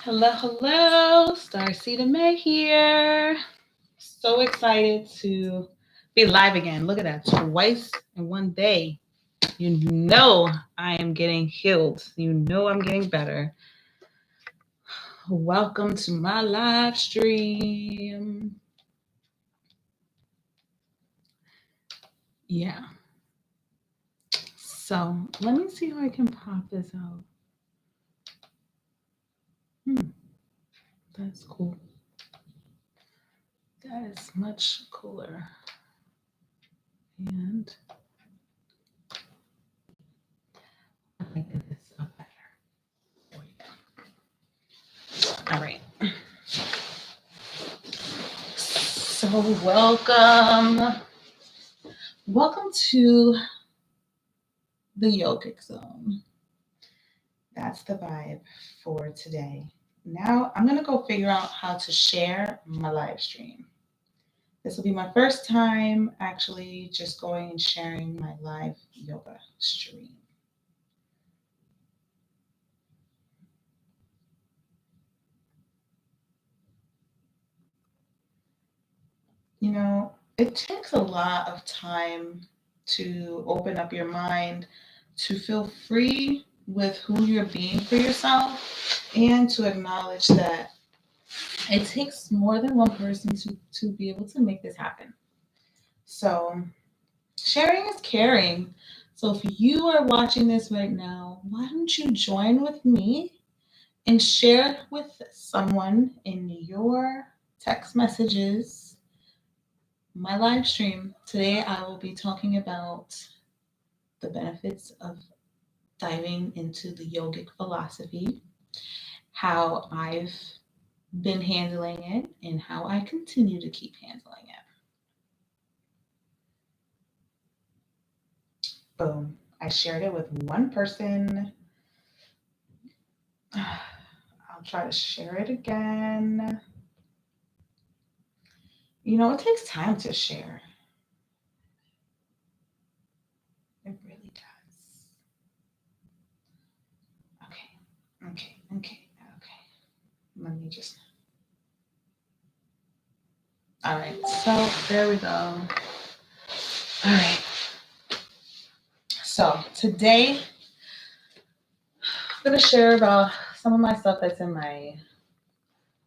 Hello, hello. Starseed May here. So excited to be live again. Look at that. Twice in one day. You know I am getting healed. You know I'm getting better. Welcome to my live stream. Yeah. So let me see how I can pop this out. That's cool. That is much cooler. And I think this is up better. All right. So welcome. Welcome to the yogic zone. That's the vibe for today. Now I'm going to go figure out how to share my live stream. This will be my first time actually just going and sharing my live yoga stream. You know, it takes a lot of time to open up your mind, to feel free with who you're being for yourself, and to acknowledge that it takes more than one person to be able to make this happen. So sharing is caring. So if you are watching this right now, why don't you join with me and share with someone in your text messages my live stream. Today I will be talking about the benefits of diving into the yogic philosophy, how I've been handling it, and how I continue to keep handling it. Boom. I shared it with one person. I'll try to share it again. You know, it takes time to share. It really does. Okay. Let me just. All right, so there we go. All right. So today, I'm going to share about some of my stuff that's in my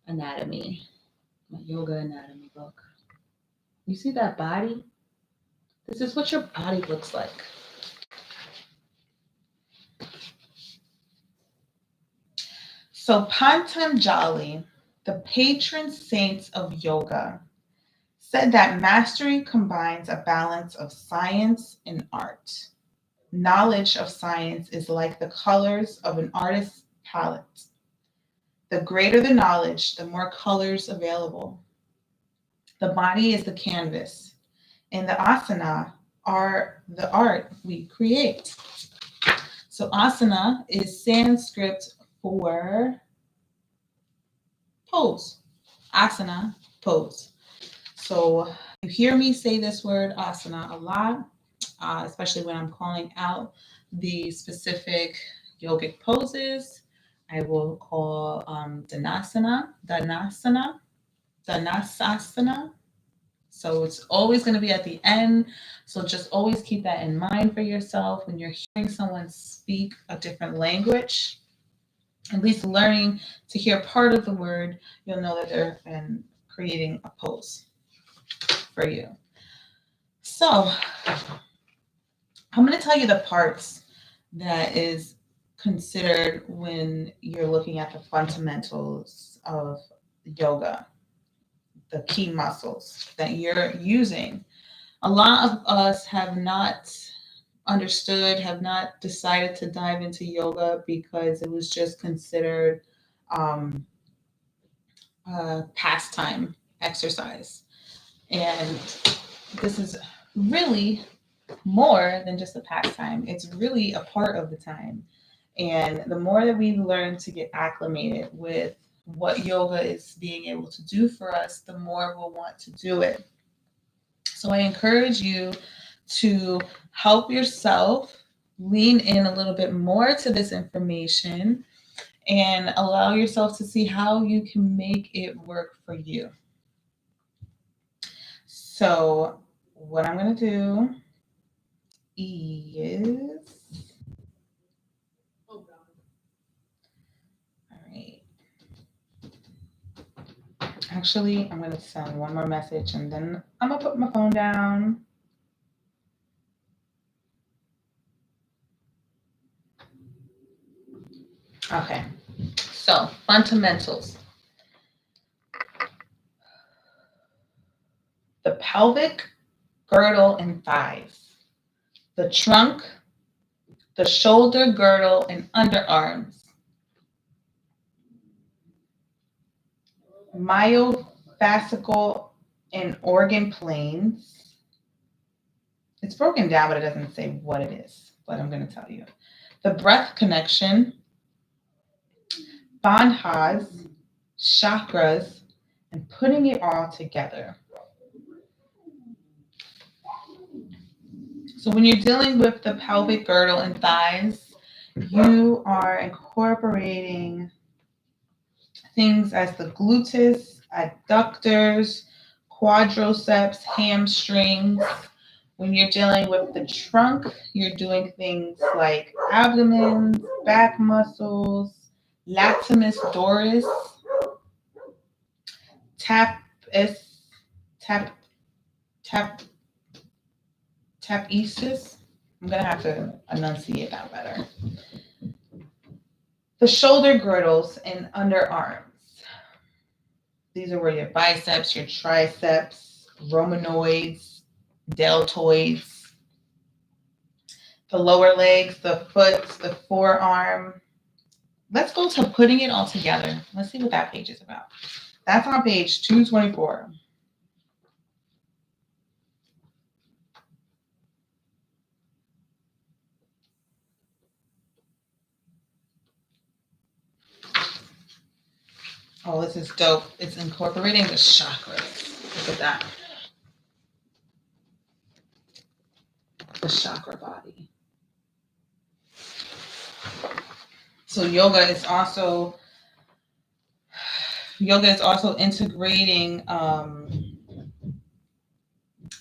anatomy, my yoga anatomy book. You see that body? This is what your body looks like. So Patanjali, the patron saint of yoga, said that mastery combines a balance of science and art. Knowledge of science is like the colors of an artist's palette. The greater the knowledge, the more colors available. The body is the canvas, and the asana are the art we create. So asana is Sanskrit for pose. Asana, pose. So you hear me say this word asana a lot, especially when I'm calling out the specific yogic poses. I will call Dhanasana. So it's always going to be at the end. So just always keep that in mind for yourself when you're hearing someone speak a different language. At least learning to hear part of the word, you'll know that they're creating a pose for you. So I'm going to tell you the parts that is considered when you're looking at the fundamentals of yoga. the key muscles that you're using. A lot of us have not understood, have not decided to dive into yoga because it was just considered um, a pastime exercise. And this is really more than just a pastime. It's really a part of the time. And the more that we learn to get acclimated with what yoga is being able to do for us, the more we'll want to do it. So I encourage you to help yourself lean in a little bit more to this information and allow yourself to see how you can make it work for you. So, what I'm going to do is, all right. Actually, I'm going to send one more message and then I'm going to put my phone down. Okay. So, fundamentals. The pelvic, girdle, and thighs. The trunk, the shoulder, girdle, and underarms. Myofascial and organ planes. It's broken down, but it doesn't say what it is, but I'm going to tell you. The breath connection, bandhas, chakras, and putting it all together. So when you're dealing with the pelvic girdle and thighs, you are incorporating things as the gluteus, adductors, quadriceps, hamstrings. When you're dealing with the trunk, you're doing things like abdomen, back muscles, latissimus dorsi, tapis, tap, tap, tapesis. I'm going to have to enunciate that better. The shoulder girdles and underarms. These are where your biceps, your triceps, romanoids, deltoids, the lower legs, the foot, the forearm. Let's go to putting it all together. Let's see what that page is about. That's on page 224. Oh, this is dope. It's incorporating the chakras. Look at that. The chakra body. So yoga is also integrating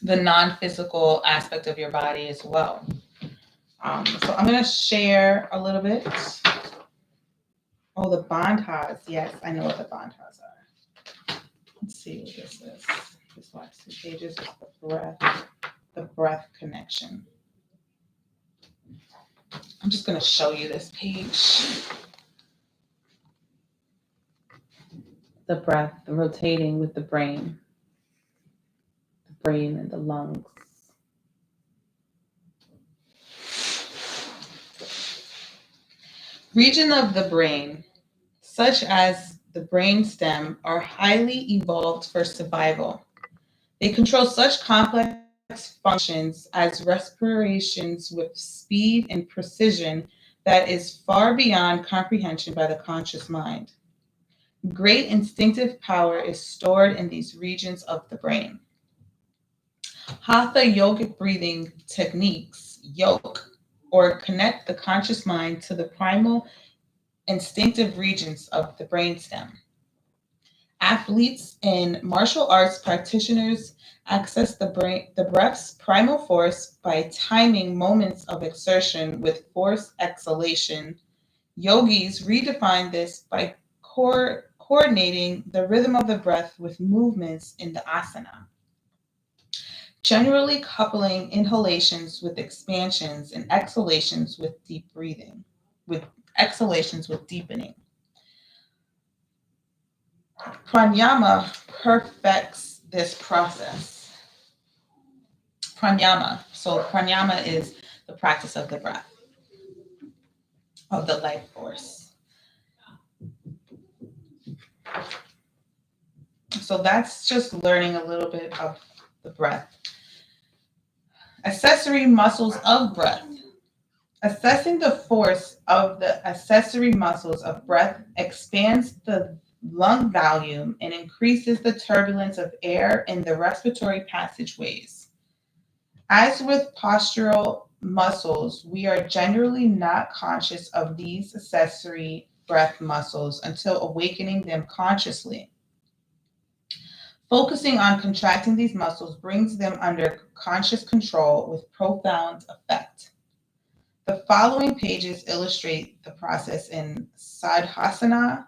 the non-physical aspect of your body as well. So I'm going to share a little bit. Oh, the bandhas. Yes, I know what the bandhas are. Let's see what this is. This last 2 pages is the breath connection. I'm just going to show you this page. The breath, the rotating with the brain and the lungs. Region of the brain, such as the brain stem, are highly evolved for survival. They control such complex functions as respirations with speed and precision that is far beyond comprehension by the conscious mind. Great instinctive power is stored in these regions of the brain. Hatha yogic breathing techniques, yoke, or connect the conscious mind to the primal instinctive regions of the brainstem. Athletes and martial arts practitioners access the breath's primal force by timing moments of exertion with forced exhalation. Yogis redefine this by coordinating the rhythm of the breath with movements in the asana, generally coupling inhalations with expansions and exhalations with deep breathing, with exhalations with deepening. Pranayama perfects this process. Pranayama. So pranayama is the practice of the breath, of the life force. So that's just learning a little bit of the breath. Accessory muscles of breath. Assessing the force of the accessory muscles of breath expands the lung volume and increases the turbulence of air in the respiratory passageways. As with postural muscles, we are generally not conscious of these accessory breath muscles until awakening them consciously. Focusing on contracting these muscles brings them under conscious control with profound effect. The following pages illustrate the process in Sadhasana,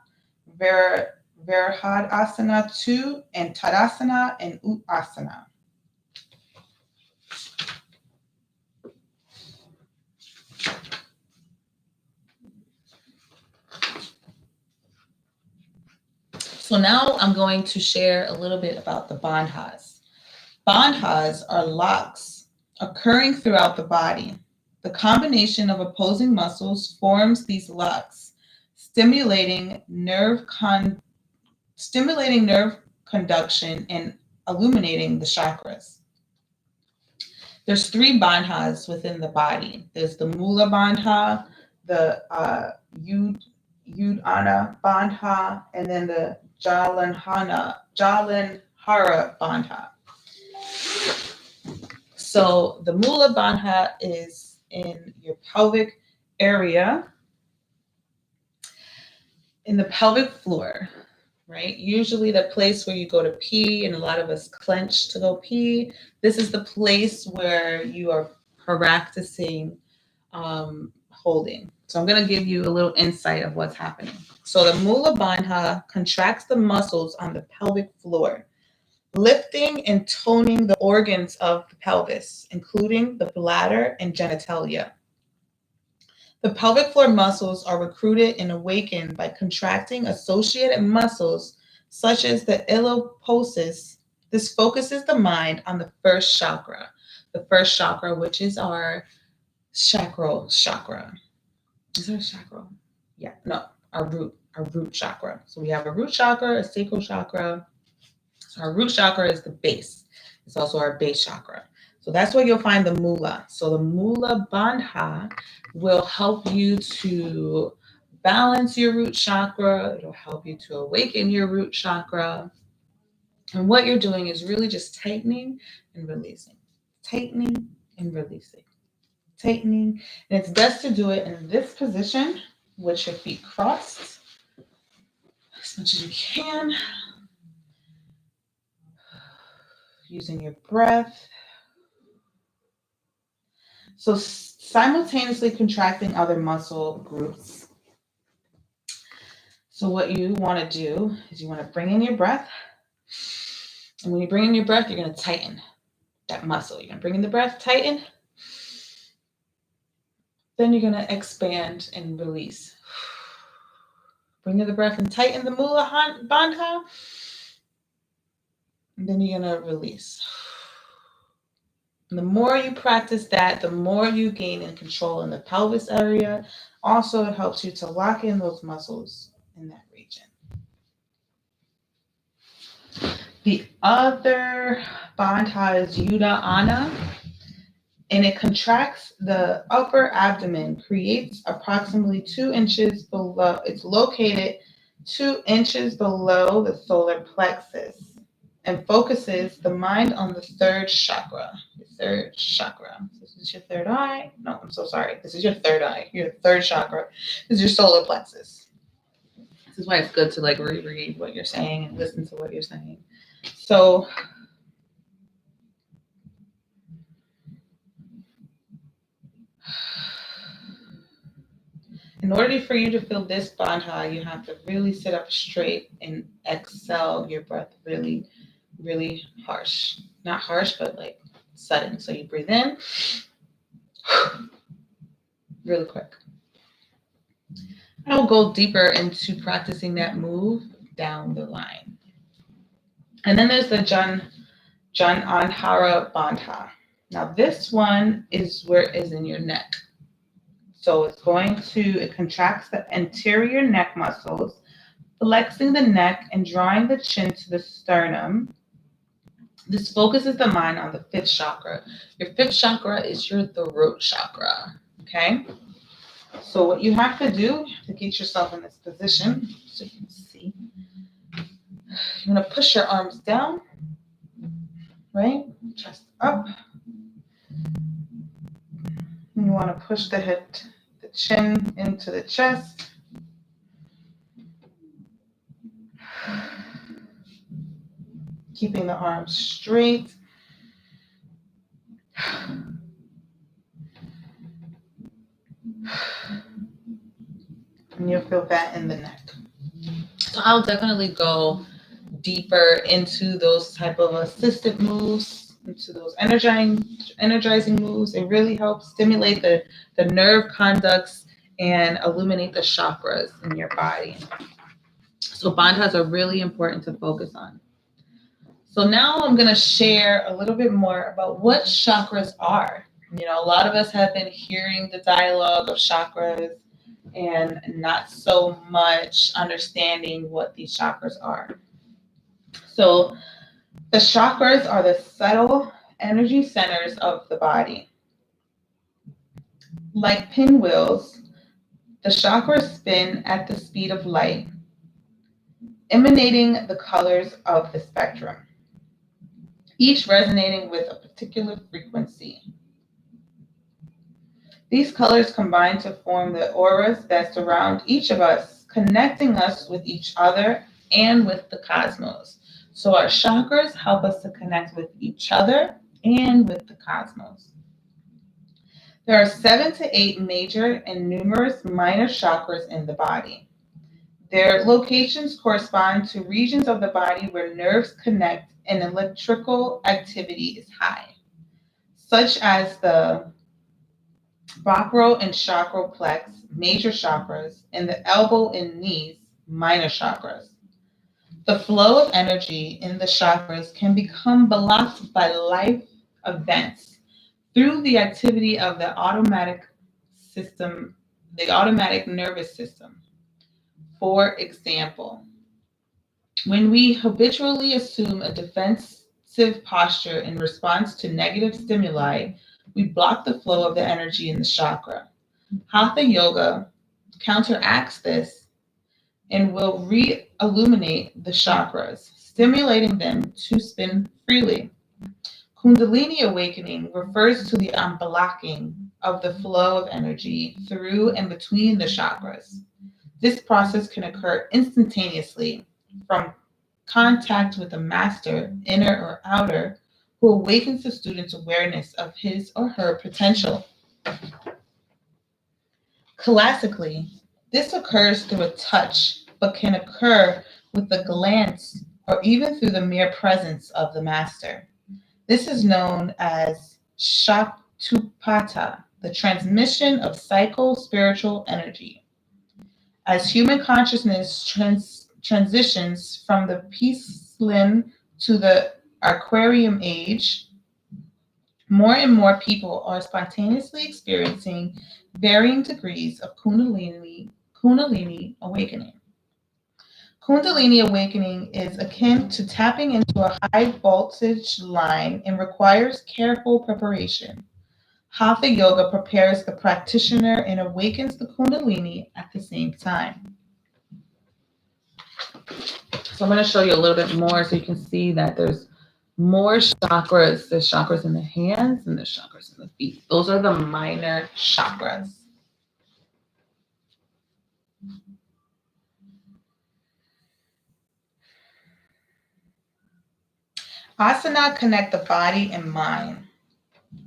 Virahadasana 2, and Tadasana and Uttasana. So now I'm going to share a little bit about the bandhas. Bandhas are locks occurring throughout the body. The combination of opposing muscles forms these locks, stimulating nerve conduction and illuminating the chakras. There's three bandhas within the body. There's the Mula Bandha, the Udana Bandha, and then the Jalanhara Bandha. So the Mula Bandha is in your pelvic area, in the pelvic floor, right? Usually the place where you go to pee, and a lot of us clench to go pee. This is the place where you are practicing holding. So I'm going to give you a little insight of what's happening. So the Mula Bandha contracts the muscles on the pelvic floor, lifting and toning the organs of the pelvis, including the bladder and genitalia. The pelvic floor muscles are recruited and awakened by contracting associated muscles such as the iliopsoas. This focuses the mind on the first chakra, which is our sacral chakra. Is there a chakra? Yeah, no, our root chakra. So we have a root chakra, a sacral chakra. So our root chakra is the base. It's also our base chakra. So that's where you'll find the Mula. So the Mula Bandha will help you to balance your root chakra. It'll help you to awaken your root chakra. And what you're doing is really just tightening and releasing, tightening and releasing, tightening. And it's best to do it in this position with your feet crossed as much as you can, using your breath. So simultaneously contracting other muscle groups. So what you want to do is you want to bring in your breath. And when you bring in your breath, you're going to tighten that muscle. You're going to bring in the breath, tighten. Then you're going to expand and release. Bring in the breath and tighten the Mula Bandha. And then you're going to release. And the more you practice that, the more you gain in control in the pelvis area. Also, it helps you to lock in those muscles in that region. The other bandha is Udana, and it contracts the upper abdomen, creates approximately 2 inches below. It's located 2 inches below the solar plexus and focuses the mind on the third chakra. The third chakra. This is your third eye. No, I'm so sorry. This is your third eye. Your third chakra. This is your solar plexus. This is why it's good to like reread what you're saying and listen to what you're saying. So in order for you to feel this bandha, you have to really sit up straight and exhale your breath really, really harsh. Not harsh, but like sudden. So you breathe in really quick. I'll go deeper into practicing that move down the line. And then there's the Jan Anhara Bandha. Now this one is in your neck. So it contracts the anterior neck muscles, flexing the neck and drawing the chin to the sternum. This focuses the mind on the fifth chakra. Your fifth chakra is your throat chakra. Okay? So what you have to do to get yourself in this position, so you can see, you're going to push your arms down, right? Chest up. And you want to push the chin into the chest. Keeping the arms straight. And you'll feel that in the neck. So I'll definitely go deeper into those type of assisted moves, into those energizing moves. It really helps stimulate the nerve conducts and illuminate the chakras in your body. So bandhas are really important to focus on. So now I'm going to share a little bit more about what chakras are. You know, a lot of us have been hearing the dialogue of chakras and not so much understanding what these chakras are. So the chakras are the subtle energy centers of the body. Like pinwheels, the chakras spin at the speed of light, emanating the colors of the spectrum, each resonating with a particular frequency. These colors combine to form the auras that surround each of us, connecting us with each other and with the cosmos. So our chakras help us to connect with each other and with the cosmos. There are 7 to 8 major and numerous minor chakras in the body. Their locations correspond to regions of the body where nerves connect and electrical activity is high, such as the sacral and sacral plex, major chakras, and the elbow and knees, minor chakras. The flow of energy in the chakras can become blocked by life events through the activity of the automatic nervous system. For example, when we habitually assume a defensive posture in response to negative stimuli, we block the flow of the energy in the chakra. Hatha yoga counteracts this and will re-illuminate the chakras, stimulating them to spin freely. Kundalini awakening refers to the unblocking of the flow of energy through and between the chakras. This process can occur instantaneously from contact with a master, inner or outer, who awakens the student's awareness of his or her potential. Classically, this occurs through a touch, but can occur with a glance or even through the mere presence of the master. This is known as Shaktupata, the transmission of psycho-spiritual energy. As human consciousness transitions from the peaceland to the Aquarium age, more and more people are spontaneously experiencing varying degrees of Kundalini awakening. Kundalini awakening is akin to tapping into a high voltage line and requires careful preparation. Hatha yoga prepares the practitioner and awakens the Kundalini at the same time. So I'm going to show you a little bit more so you can see that there's more chakras. There's chakras in the hands and there's chakras in the feet. Those are the minor chakras. Asana connect the body and mind.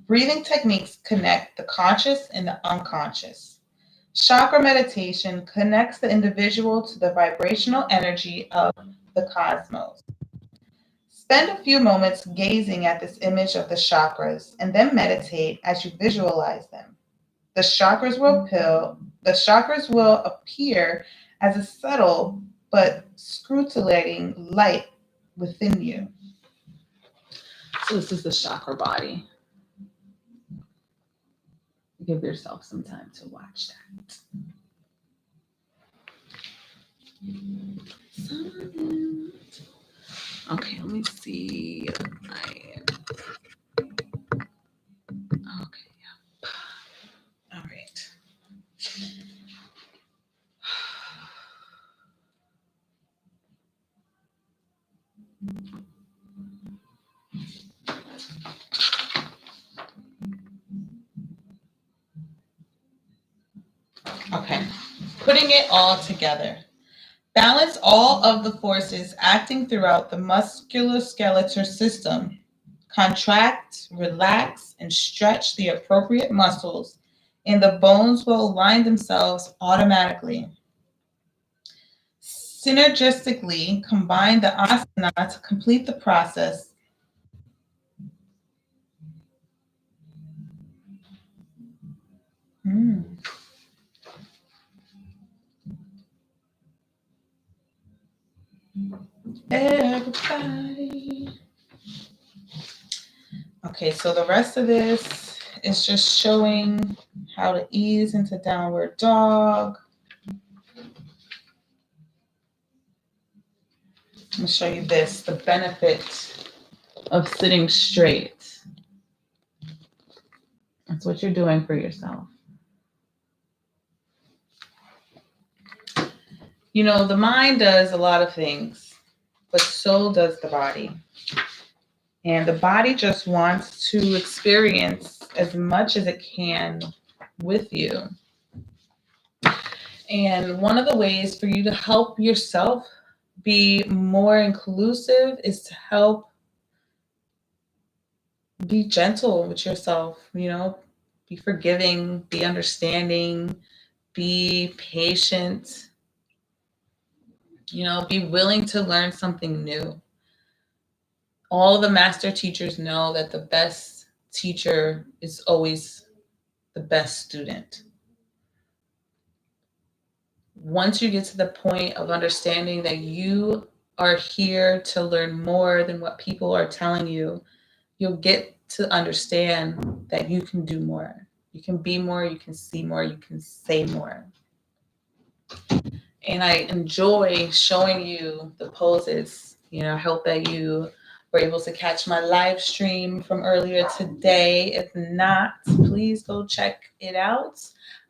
Breathing techniques connect the conscious and the unconscious. Chakra meditation connects the individual to the vibrational energy of the cosmos. Spend a few moments gazing at this image of the chakras and then meditate as you visualize them. The chakras will appear as a subtle but scrutilating light within you. So this is the chakra body. Give yourself some time to watch that. Okay, let me see. Okay, yeah. All right. Okay, putting it all together. Balance all of the forces acting throughout the musculoskeletal system. Contract, relax, and stretch the appropriate muscles, and the bones will align themselves automatically. Synergistically combine the asana to complete the process. Everybody. Okay, so the rest of this is just showing how to ease into downward dog. I'm going to show you this, the benefit of sitting straight. That's what you're doing for yourself. You know, the mind does a lot of things, but so does the body. And the body just wants to experience as much as it can with you. And one of the ways for you to help yourself be more inclusive is to help be gentle with yourself, you know, be forgiving, be understanding, be patient, you know, be willing to learn something new. All the master teachers know that the best teacher is always the best student. Once you get to the point of understanding that you are here to learn more than what people are telling you, you'll get to understand that you can do more. You can be more, you can see more, you can say more. And I enjoy showing you the poses. You know, I hope that you were able to catch my live stream from earlier today. If not, please go check it out.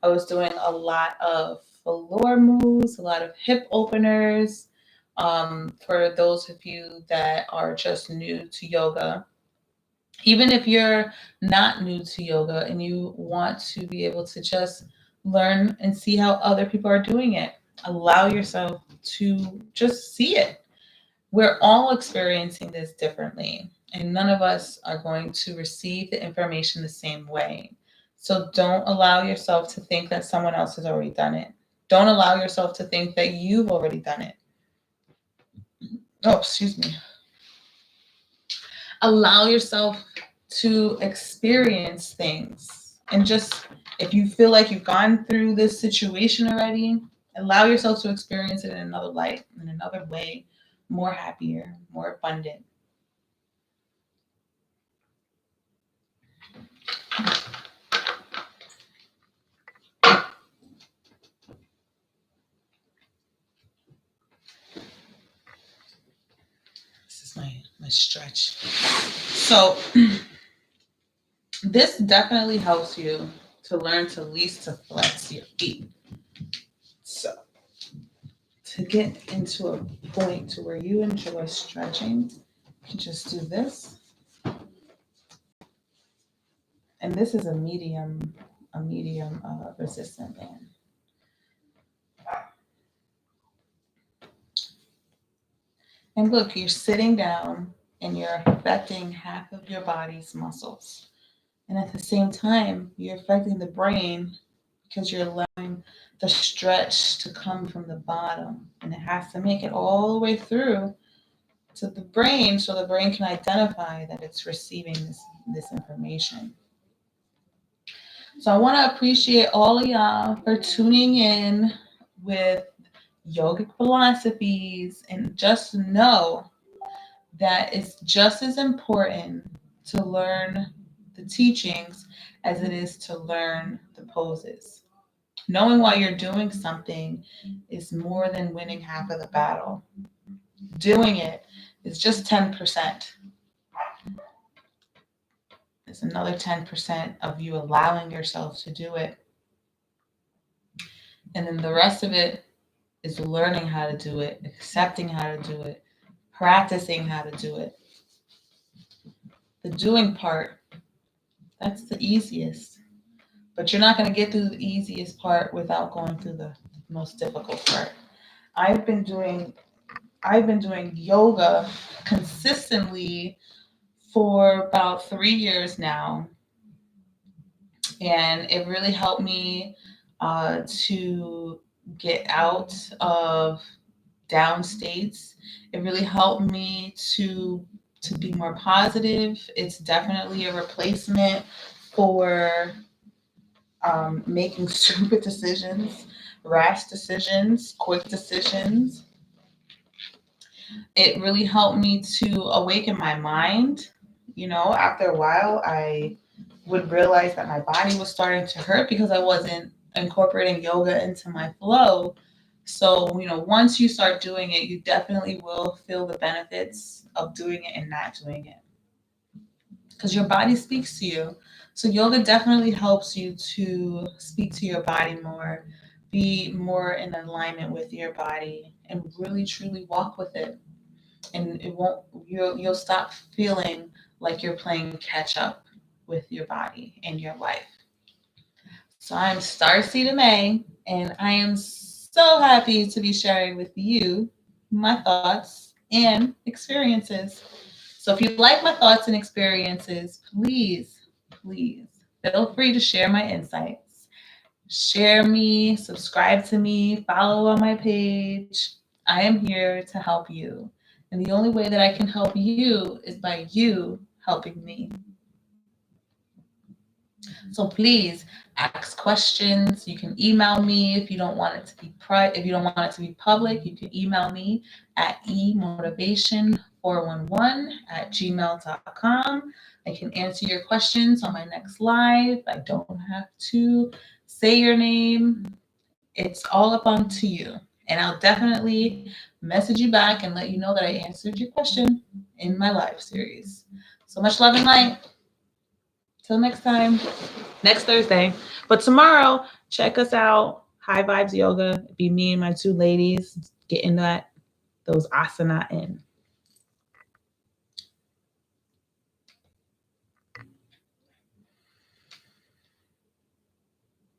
I was doing a lot of floor moves, a lot of hip openers. For those of you that are just new to yoga, even if you're not new to yoga and you want to be able to just learn and see how other people are doing it, allow yourself to just see it. We're all experiencing this differently, and none of us are going to receive the information the same way. So don't allow yourself to think that someone else has already done it. Don't allow yourself to think that you've already done it. Oh, excuse me. Allow yourself to experience things. And just, if you feel like you've gone through this situation already, allow yourself to experience it in another light, in another way, more happier, more abundant. This is my stretch. So this definitely helps you to learn to least to flex your feet. So to get into a point to where you enjoy stretching, you can just do this. And this is a medium resistant band. And look, you're sitting down and you're affecting half of your body's muscles. And at the same time, you're affecting the brain because you're allowing the stretch to come from the bottom. And it has to make it all the way through to the brain so the brain can identify that it's receiving this information. So I want to appreciate all of y'all for tuning in with Yogic Philosophies, and just know that it's just as important to learn the teachings as it is to learn the poses. Knowing why you're doing something is more than winning half of the battle. Doing it is just 10%. It's another 10% of you allowing yourself to do it. And then the rest of it is learning how to do it, accepting how to do it, practicing how to do it. The doing part, that's the easiest. But you're not going to get through the easiest part without going through the most difficult part. I've been doing yoga consistently for about 3 years now, and it really helped me to get out of down states. It really helped me to be more positive. It's definitely a replacement for making stupid decisions, rash decisions, quick decisions. It really helped me to awaken my mind. After a while, I would realize that my body was starting to hurt because I wasn't incorporating yoga into my flow. So, once you start doing it, you definitely will feel the benefits of doing it and not doing it because your body speaks to you. So, yoga definitely helps you to speak to your body more, be more in alignment with your body, and really truly walk with it. And it won't you'll stop feeling like you're playing catch up with your body and your life. So I'm Starseed May, and I am so happy to be sharing with you my thoughts and experiences. So if you like my thoughts and experiences, please feel free to share my insights. Share me, subscribe to me, follow on my page. I am here to help you. And the only way that I can help you is by you helping me. So please ask questions. You can email me if you don't want it to be if you don't want it to be public. You can email me at emotivation411@gmail.com. I can answer your questions on my next live. I don't have to say your name. It's all up onto you. And I'll definitely message you back and let you know that I answered your question in my live series. So much love and light. Till next time, next Thursday. But tomorrow, check us out. High Vibes Yoga. It'd be me and my two ladies getting those asana in.